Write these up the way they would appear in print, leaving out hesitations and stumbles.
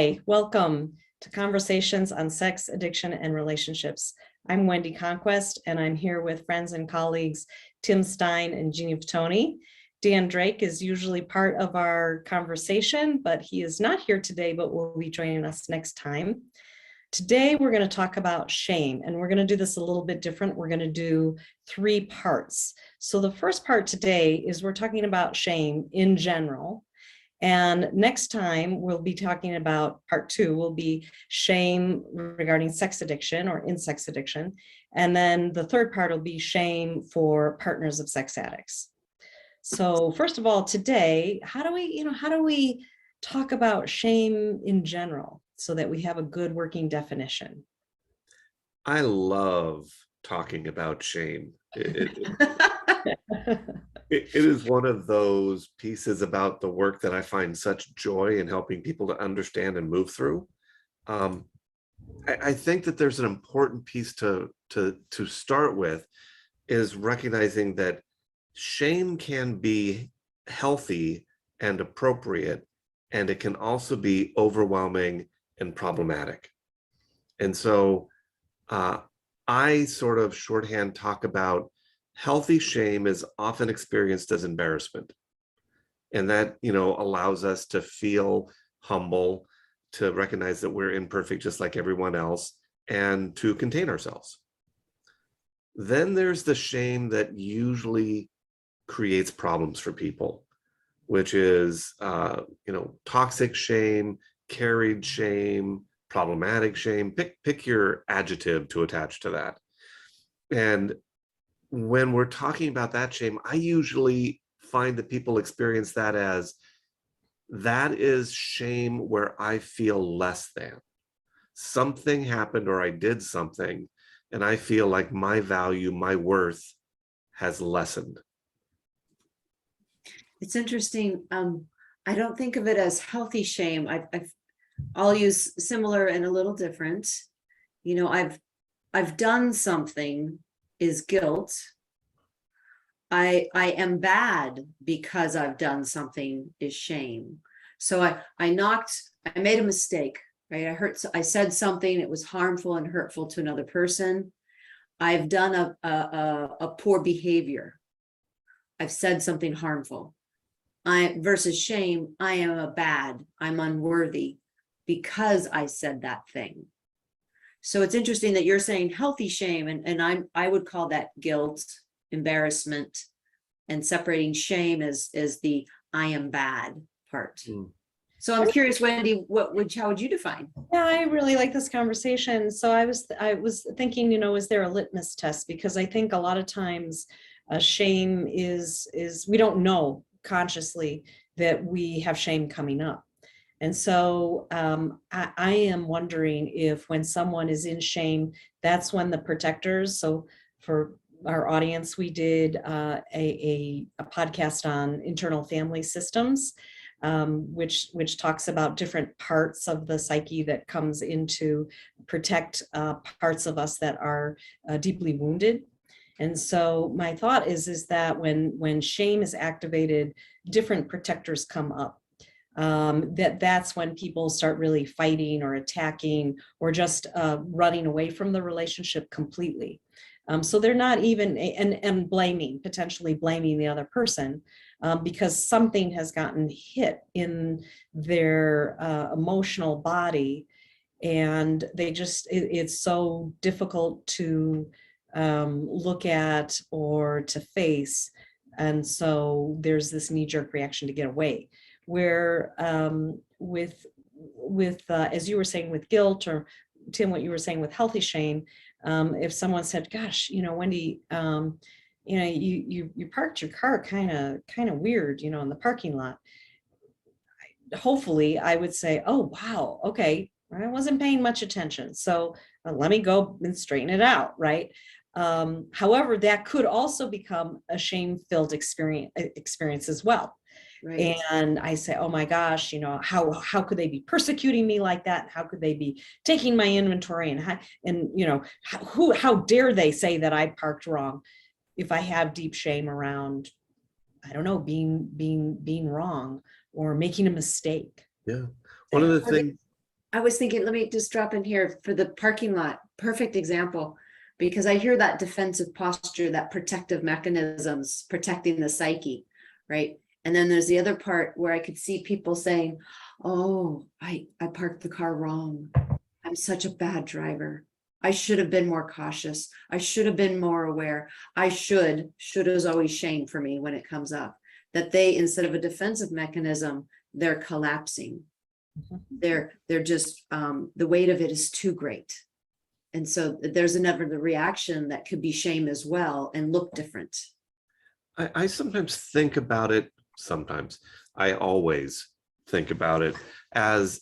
Hi, welcome to Conversations on Sex, Addiction, and Relationships. I'm Wendy Conquest, and I'm here with friends and colleagues Tim Stein and Jeannie Tony. Dan Drake is usually part of our conversation, but he is not here today, but will be joining us next time. Today, we're going to talk about shame, and we're going to do this a little bit different. We're going to do 3 parts. So the first part today is we're talking about shame in general. And next time we'll be talking about part 2 will be shame regarding sex addiction or in sex addiction. And then the third part will be shame for partners of sex addicts. So first of all, today, how do we talk about shame in general so that we have a good working definition? I love talking about shame. It is one of those pieces about the work that I find such joy in helping people to understand and move through. I think that there's an important piece to start with is recognizing that shame can be healthy and appropriate, and it can also be overwhelming and problematic. And so I sort of shorthand talk about healthy shame is often experienced as embarrassment. And that, allows us to feel humble, to recognize that we're imperfect just like everyone else, and to contain ourselves. Then there's the shame that usually creates problems for people, which is, toxic shame, carried shame, problematic shame. Pick your adjective to attach to that. And when we're talking about that shame, I usually find that people experience that as that is shame where I feel less than. Something happened or I did something, and I feel like my value, my worth has lessened. It's interesting. I don't think of it as healthy shame. I'll use similar and a little different. I've done something is guilt. I am bad because I've done something is shame. So I made a mistake, right? I said something, it was harmful and hurtful to another person. I've done a poor behavior. I've said something harmful. Versus shame, I am I'm unworthy because I said that thing. So it's interesting that you're saying healthy shame, and I would call that guilt, embarrassment, and separating shame as the I am bad part. So I'm curious, Wendy, how would you define? Yeah, I really like this conversation. So I was thinking, is there a litmus test? Because I think a lot of times shame is we don't know consciously that we have shame coming up. And so I am wondering if when someone is in shame, that's when the protectors, so for our audience, we did a podcast on internal family systems, which talks about different parts of the psyche that comes in to protect parts of us that are deeply wounded. And so my thought is that when shame is activated, different protectors come up. That's when people start really fighting or attacking or just running away from the relationship completely. So they're not even, and potentially blaming the other person because something has gotten hit in their emotional body, and it's so difficult to look at or to face. And so there's this knee-jerk reaction to get away. Where with as you were saying with guilt, or Tim, what you were saying with healthy shame, if someone said, gosh, Wendy, you parked your car kind of weird, in the parking lot. Hopefully I would say, oh, wow, okay, I wasn't paying much attention. So let me go and straighten it out, right? However, that could also become a shame-filled experience as well. Right. And I say, oh my gosh, how could they be persecuting me like that? How could they be taking my inventory? How dare they say that I parked wrong? If I have deep shame around, I don't know, being wrong or making a mistake. Yeah. One of the things I was thinking, let me just drop in here for the parking lot, perfect example. Because I hear that defensive posture, that protective mechanisms, protecting the psyche, right? And then there's the other part where I could see people saying, oh, I parked the car wrong. I'm such a bad driver. I should have been more cautious. I should have been more aware. Should is always shame for me when it comes up. That they, instead of a defensive mechanism, they're collapsing. They're just, the weight of it is too great. And so there's another reaction that could be shame as well and look different. I sometimes think about it, I always think about it as,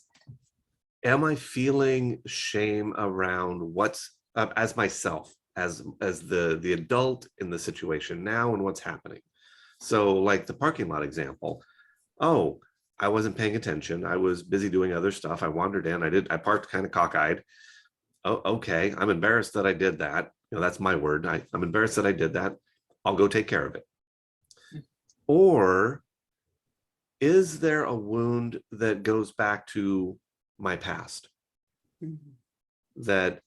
am I feeling shame around what's as myself, as the adult in the situation now and what's happening? So like the parking lot example, oh, I wasn't paying attention. I was busy doing other stuff. I wandered in, I parked kind of cockeyed. Oh, okay, I'm embarrassed that I did that. That's my word. I'm embarrassed that I did that. I'll go take care of it. Or is there a wound that goes back to my past? That,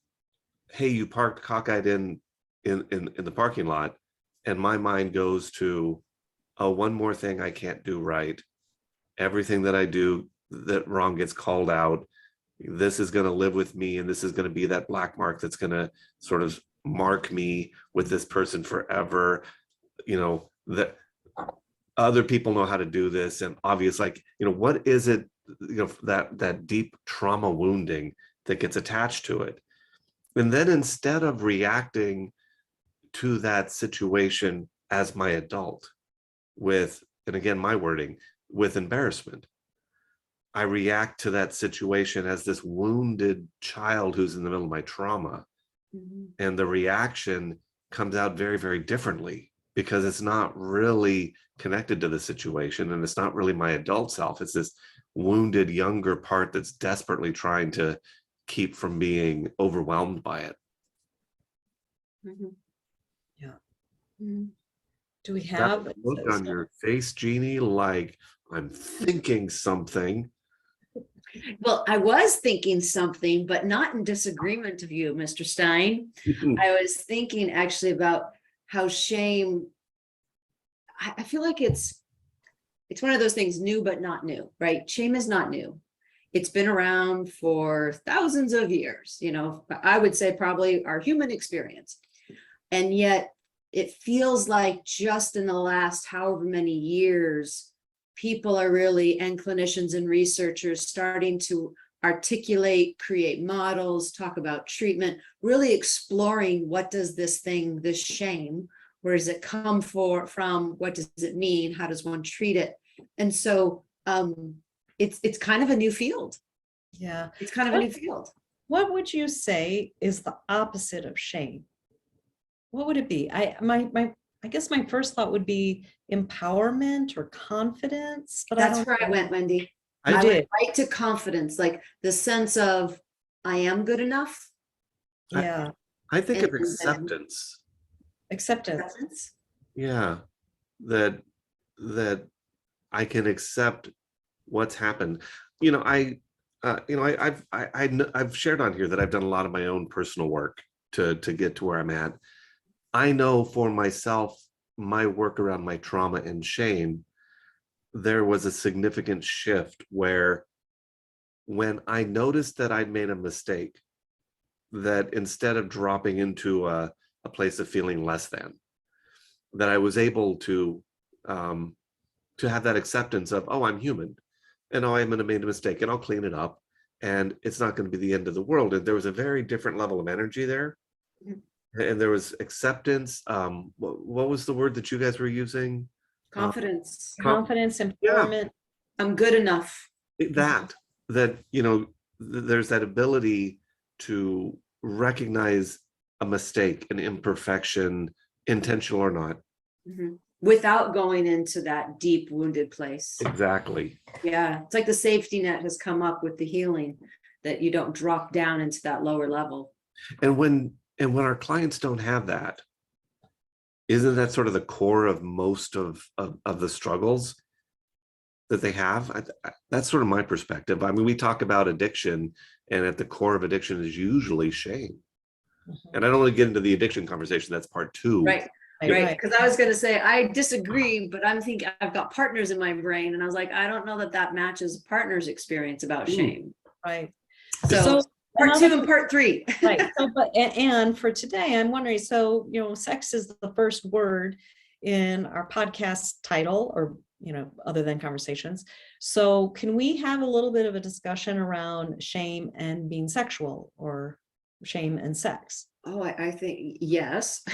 hey, you parked cockeyed in the parking lot, and my mind goes to, oh, one more thing I can't do right. Everything that I do that wrong gets called out. This is going to live with me, and this is going to be that black mark that's going to sort of mark me with this person forever. That other people know how to do this, and obvious, like, what is it, that deep trauma wounding that gets attached to it? And then instead of reacting to that situation as my adult with, and again, my wording, with embarrassment, I react to that situation as this wounded child who's in the middle of my trauma. And the reaction comes out very, very differently, because it's not really connected to the situation, and it's not really my adult self. It's this wounded younger part that's desperately trying to keep from being overwhelmed by it. Yeah. Mhm. Do we That have? look on your face, Jeannie, like I'm thinking something. Well, I was thinking something, but not in disagreement of you, Mr. Stein. I was thinking actually about how shame, I feel like it's one of those things, new but not new, right? Shame is not new. It's been around for thousands of years, I would say probably our human experience. And yet it feels like just in the last however many years, people are really, and clinicians and researchers, starting to articulate, create models, talk about treatment, really exploring, what does this shame, where does it come from, what does it mean, how does one treat it? And so it's kind of a new field. Yeah. It's kind of a new field. What would you say is the opposite of shame? What would it be? I guess my first thought would be empowerment or confidence, but That's where I went, Wendy. You I did. went right to confidence, like the sense of I am good enough. Yeah. I think of And- acceptance. Acceptance. Yeah, that I can accept what's happened. I've shared on here that I've done a lot of my own personal work to get to where I'm at. I know for myself, my work around my trauma and shame, there was a significant shift where, when I noticed that I'd made a mistake, that instead of dropping into a place of feeling less than, that I was able to have that acceptance of, oh, I'm human, and oh, I'm going to make a mistake, and I'll clean it up, and it's not going to be the end of the world. And there was a very different level of energy there. And there was acceptance. What was the word that you guys were using? Confidence. Confidence, empowerment. I'm good enough. That there's that ability to recognize a mistake, an imperfection, intentional or not. Without going into that deep wounded place. Exactly. Yeah, it's like the safety net has come up with the healing, that you don't drop down into that lower level. And when our clients don't have that, isn't that sort of the core of most of the struggles? that they have. That's sort of my perspective. I mean, we talk about addiction, and at the core of addiction is usually shame. And I don't want to get into the addiction conversation. That's part two. Right. Right. Because I was going to say, I disagree, but I'm thinking I've got partners in my brain. And I was like, I don't know that that matches partner's experience about shame. Right. So part two and part three. Right. So, and for today, I'm wondering, so, sex is the first word in our podcast title, or, other than conversations. So can we have a little bit of a discussion around shame and being sexual, or shame and sex? Oh, I think yes.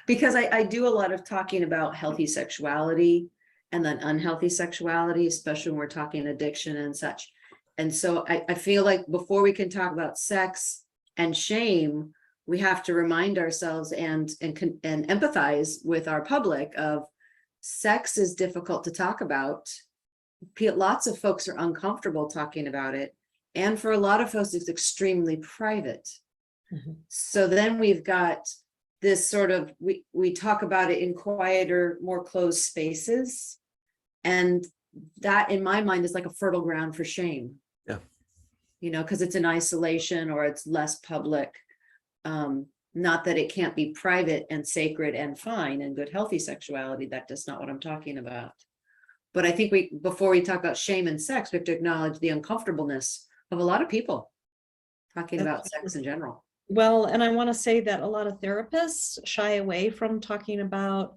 Because I do a lot of talking about healthy sexuality and then unhealthy sexuality, especially when we're talking addiction and such. And so I feel like before we can talk about sex and shame, we have to remind ourselves and empathize with our public of sex is difficult to talk about. Lots of folks are uncomfortable talking about it. And for a lot of folks, it's extremely private. Mm-hmm. So then we've got this sort of, we talk about it in quieter, more closed spaces. And that in my mind is like a fertile ground for shame. Yeah. Because it's in isolation or it's less public. Not that it can't be private and sacred and fine and good, healthy sexuality. That's not what I'm talking about. But I think before we talk about shame and sex, we have to acknowledge the uncomfortableness of a lot of people talking about sex in general. Well, and I want to say that a lot of therapists shy away from talking about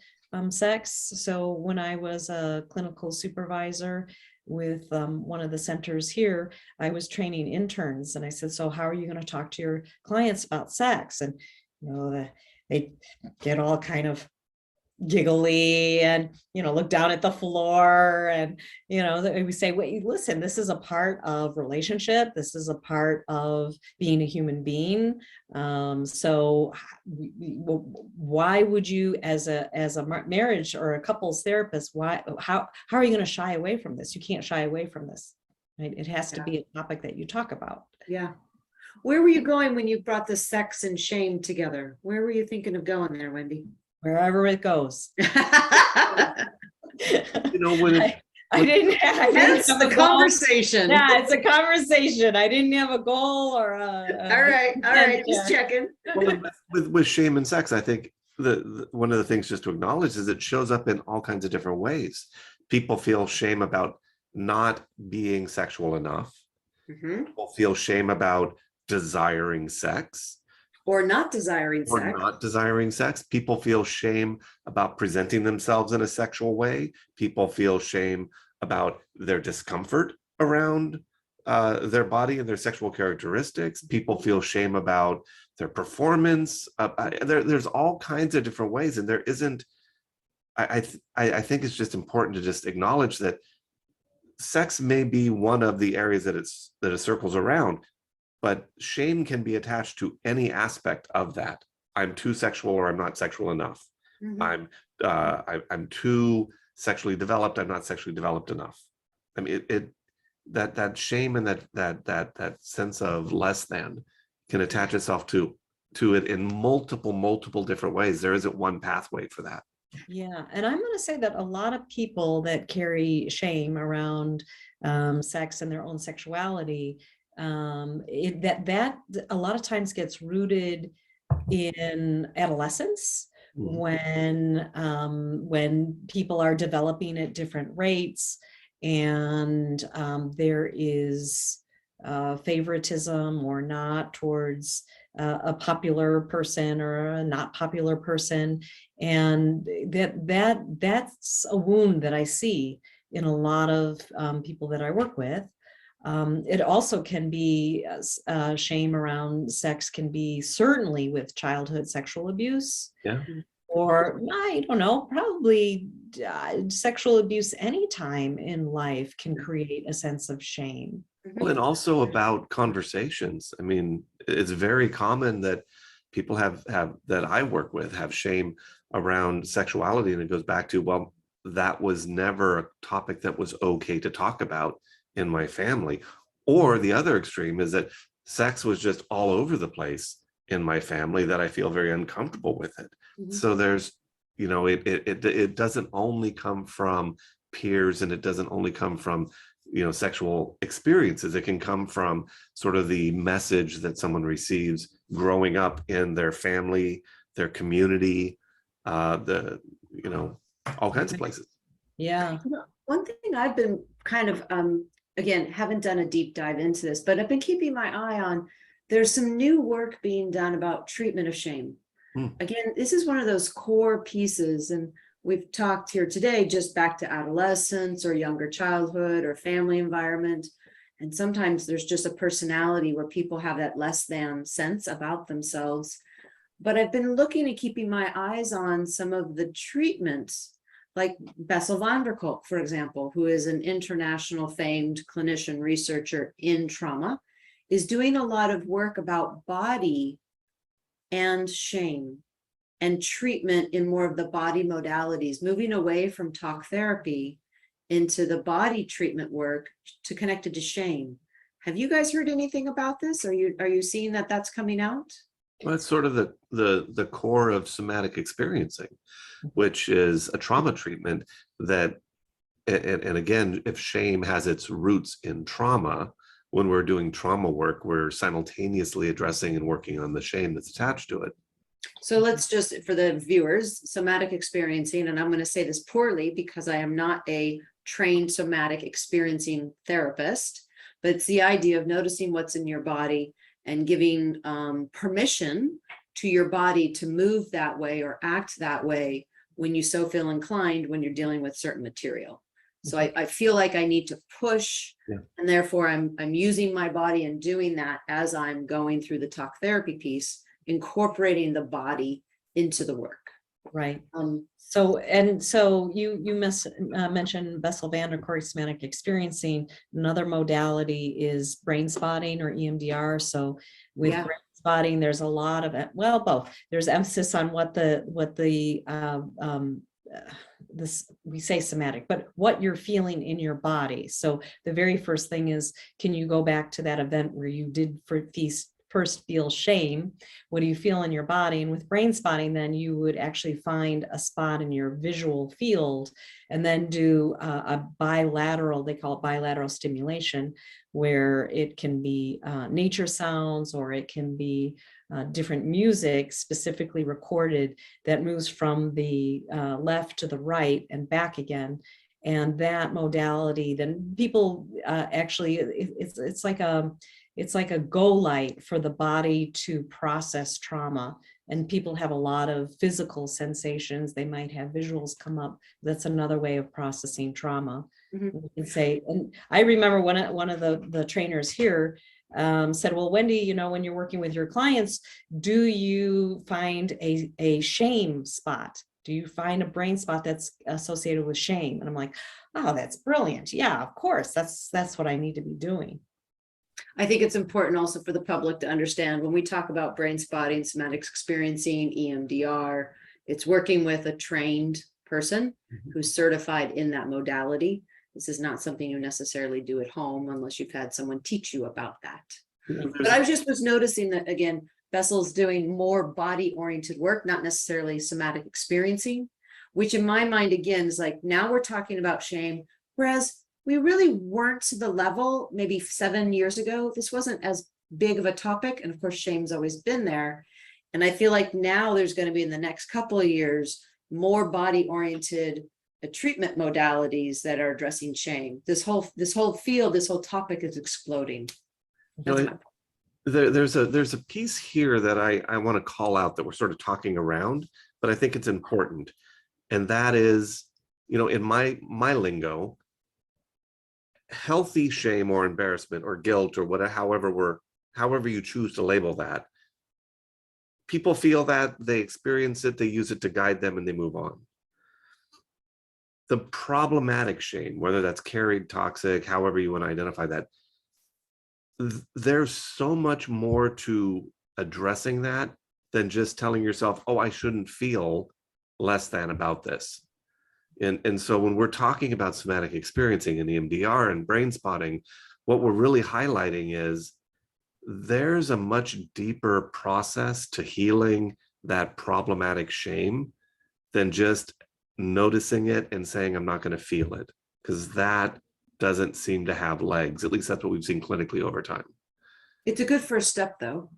sex. So when I was a clinical supervisor with one of the centers here, I was training interns, and I said, so how are you going to talk to your clients about sex? And they get all kind of giggly and look down at the floor, and we say, wait, listen, this is a part of relationship, this is a part of being a human being. So why would you, as a marriage or a couples therapist, how are you going to shy away from this? You can't shy away from this, right? It has to be a topic that you talk about. Yeah. Where were you going when you brought the sex and shame together? Where were you thinking of going there, Wendy? Wherever it goes. When I didn't have the conversation. Yeah, it's a conversation. I didn't have a goal or all right, just checking. Well, with shame and sex, I think one of the things just to acknowledge is it shows up in all kinds of different ways. People feel shame about not being sexual enough. Mm-hmm. People feel shame about desiring sex. Or not desiring sex. People feel shame about presenting themselves in a sexual way. People feel shame about their discomfort around their body and their sexual characteristics. People feel shame about their performance. There's all kinds of different ways, and there isn't. I think it's just important to just acknowledge that sex may be one of the areas that it circles around. But shame can be attached to any aspect of that. I'm too sexual, or I'm not sexual enough. Mm-hmm. I'm too sexually developed. I'm not sexually developed enough. I mean, that shame and that sense of less than can attach itself to it in multiple different ways. There isn't one pathway for that. Yeah, and I'm going to say that a lot of people that carry shame around sex and their own sexuality, that a lot of times gets rooted in adolescence, when people are developing at different rates, and there is favoritism or not towards a popular person or a not popular person, and that's a wound that I see in a lot of people that I work with. It also can be shame around sex, can be certainly with childhood sexual abuse. Yeah. Or I don't know, probably sexual abuse anytime in life can create a sense of shame. Well, and also about conversations. I mean, it's very common that people have that I work with have shame around sexuality, and it goes back to, well, that was never a topic that was okay to talk about in my family. Or the other extreme is that sex was just all over the place in my family, that I feel very uncomfortable with it. So there's, it doesn't only come from peers, and it doesn't only come from, sexual experiences. It can come from sort of the message that someone receives growing up in their family, their community, all kinds of places. Yeah. One thing I've been kind of, again, haven't done a deep dive into this, but I've been keeping my eye on, there's some new work being done about treatment of shame. Again, this is one of those core pieces, and we've talked here today just back to adolescence or younger childhood or family environment. And sometimes there's just a personality where people have that less than sense about themselves. But I've been looking and keeping my eyes on some of the treatments, like Bessel van der Kolk, for example, who is an international famed clinician researcher in trauma, is doing a lot of work about body and shame and treatment in more of the body modalities, moving away from talk therapy into the body treatment work to connected to shame. Have you guys heard anything about this? Are you seeing that that's coming out? Well, it's sort of the core of somatic experiencing, which is a trauma treatment that, and again, if shame has its roots in trauma, when we're doing trauma work, we're simultaneously addressing and working on the shame that's attached to it. So let's just, for the viewers, somatic experiencing, and I'm going to say this poorly because I am not a trained somatic experiencing therapist, but it's the idea of noticing what's in your body and giving permission to your body to move that way or act that way when you so feel inclined when you're dealing with certain material. So I feel like I need to push, and therefore I'm using my body and doing that as I'm going through the talk therapy piece, incorporating the body into the work. Right. So you mentioned Bessel van der Kolk somatic experiencing. Another modality is brain spotting or EMDR. So with brain spotting, there's a lot of, well, both. There's emphasis on this, we say somatic, but what you're feeling in your body. So the very first thing is, can you go back to that event where you did first feel shame? What do you feel in your body? And with brain spotting, then you would actually find a spot in your visual field and then do a bilateral, they call it bilateral stimulation, where it can be nature sounds, or it can be different music specifically recorded that moves from the left to the right and back again. And that modality, then people actually, it's like a go light for the body to process trauma. And people have a lot of physical sensations. They might have visuals come up. That's another way of processing trauma. We can say, and I remember one of the trainers here said, well, Wendy, when you're working with your clients, do you find a shame spot? Do you find a brain spot that's associated with shame? And I'm like, oh, that's brilliant. Yeah, of course. That's what I need to be doing. I think it's important also for the public to understand when we talk about brain spotting, somatic experiencing, EMDR, it's working with a trained person who's certified in that modality. This is not something you necessarily do at home unless you've had someone teach you about that. But I was noticing that, again, Bessel's doing more body-oriented work, not necessarily somatic experiencing, which in my mind, again, is like, now we're talking about shame, whereas we really weren't to the level maybe 7 years ago. This wasn't as big of a topic. And of course, shame's always been there. And I feel like now there's going to be, in the next couple of years, more body-oriented treatment modalities that are addressing shame. This whole field, this whole topic is exploding. There's a piece here that I want to call out that we're sort of talking around, but I think it's important. And that is, in my lingo, healthy shame or embarrassment or guilt or whatever, however you choose to label that, people feel that, they experience it, they use it to guide them, and they move on. The problematic shame, whether that's carried, toxic, however you want to identify that, there's so much more to addressing that than just telling yourself, oh, I shouldn't feel less than about this. And so when we're talking about somatic experiencing and EMDR and brain spotting, what we're really highlighting is there's a much deeper process to healing that problematic shame than just noticing it and saying, I'm not going to feel it. because that doesn't seem to have legs. At least that's what we've seen clinically over time. It's a good first step, though.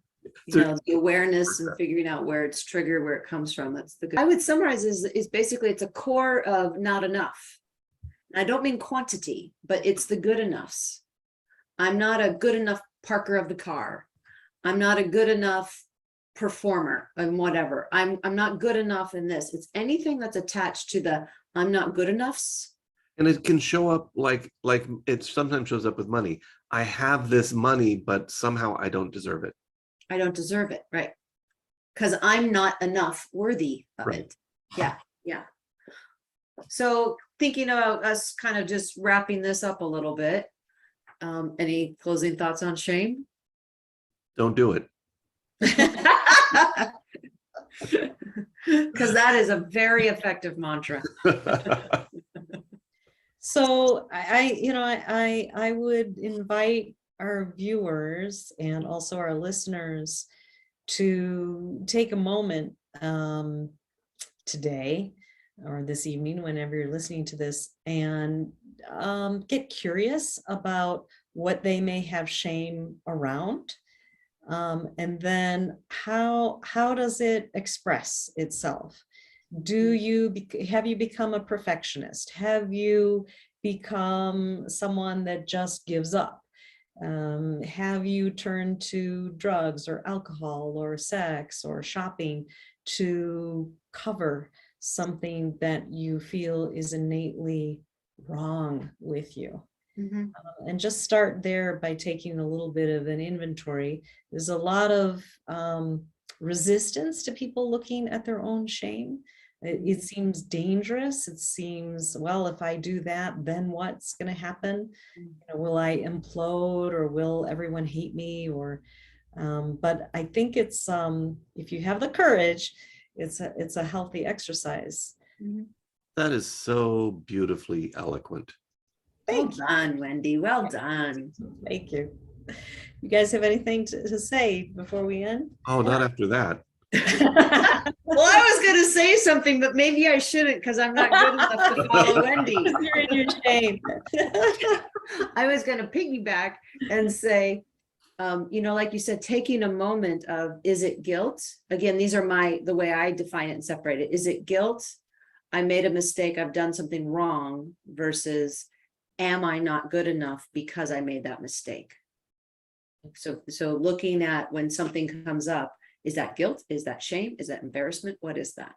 So- The awareness and figuring out where it's triggered, where it comes from. That's the good. I would summarize is basically it's a core of not enough. And I don't mean quantity, but it's the good enoughs. I'm not a good enough parker of the car. I'm not a good enough performer and whatever. I'm not good enough in this. It's anything that's attached to the I'm not good enoughs. And it can show up like it sometimes shows up with money. I have this money, but somehow I don't deserve it. I don't deserve it, right? Because I'm not enough worthy of Right. it. Yeah, yeah. So thinking about us kind of just wrapping this up a little bit. Any closing thoughts on shame? Don't do it. Because that is a very effective mantra. So I would invite our viewers and also our listeners to take a moment today or this evening, whenever you're listening to this, and get curious about what they may have shame around. And then how does it express itself? Have you become a perfectionist? Have you become someone that just gives up? Have you turned to drugs or alcohol or sex or shopping to cover something that you feel is innately wrong with you? Mhm. And just start there by taking a little bit of an inventory. There's a lot of resistance to people looking at their own shame. It seems dangerous. It seems, well, if I do that, then what's going to happen? Will I implode, or will everyone hate me? Or, but I think it's if you have the courage, it's a healthy exercise. Mhm. That is so beautifully eloquent. Well Thank you. done, Wendy. Well done. Thank you. You guys have anything to say before we end? Oh, not after that. Well, I was going to say something, but maybe I shouldn't because I'm not good enough to follow Wendy. You're in your shame. I was going to piggyback and say, like you said, taking a moment of, is it guilt? Again, these are the way I define it and separate it. Is it guilt? I made a mistake. I've done something wrong versus, am I not good enough because I made that mistake? So looking at when something comes up, is that guilt? Is that shame? Is that embarrassment? What is that?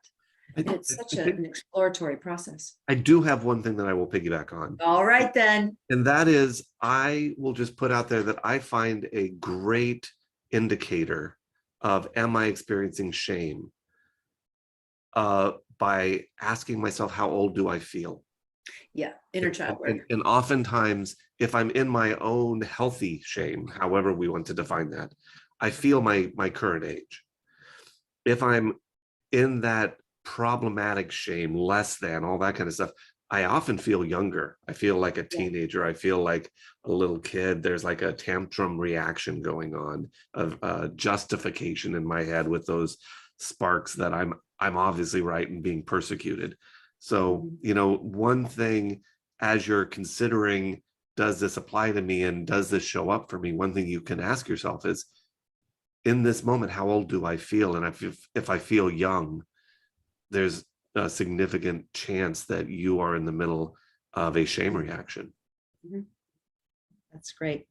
And it's such an exploratory process. I do have one thing that I will piggyback on. All right, then. And that is, I will just put out there that I find a great indicator of, am I experiencing shame? By asking myself, how old do I feel? Yeah, inner child work. And oftentimes, if I'm in my own healthy shame, however we want to define that, I feel my current age. If I'm in that problematic shame, less than, all that kind of stuff, I often feel younger. I feel like a teenager. I feel like a little kid. There's like a tantrum reaction going on of justification in my head with those sparks that I'm obviously right and being persecuted. So, one thing, as you're considering, does this apply to me and does this show up for me? One thing you can ask yourself is, in this moment, how old do I feel? And if I feel young, there's a significant chance that you are in the middle of a shame reaction. That's great.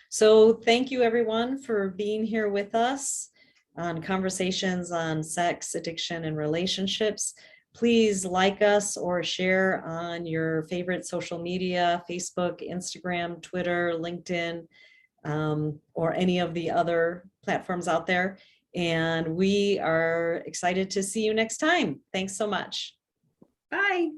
So thank you everyone for being here with us on Conversations on Sex, Addiction, and Relationships. Please like us or share on your favorite social media, Facebook, Instagram, Twitter, LinkedIn, or any of the other platforms out there. And we are excited to see you next time. Thanks so much. Bye.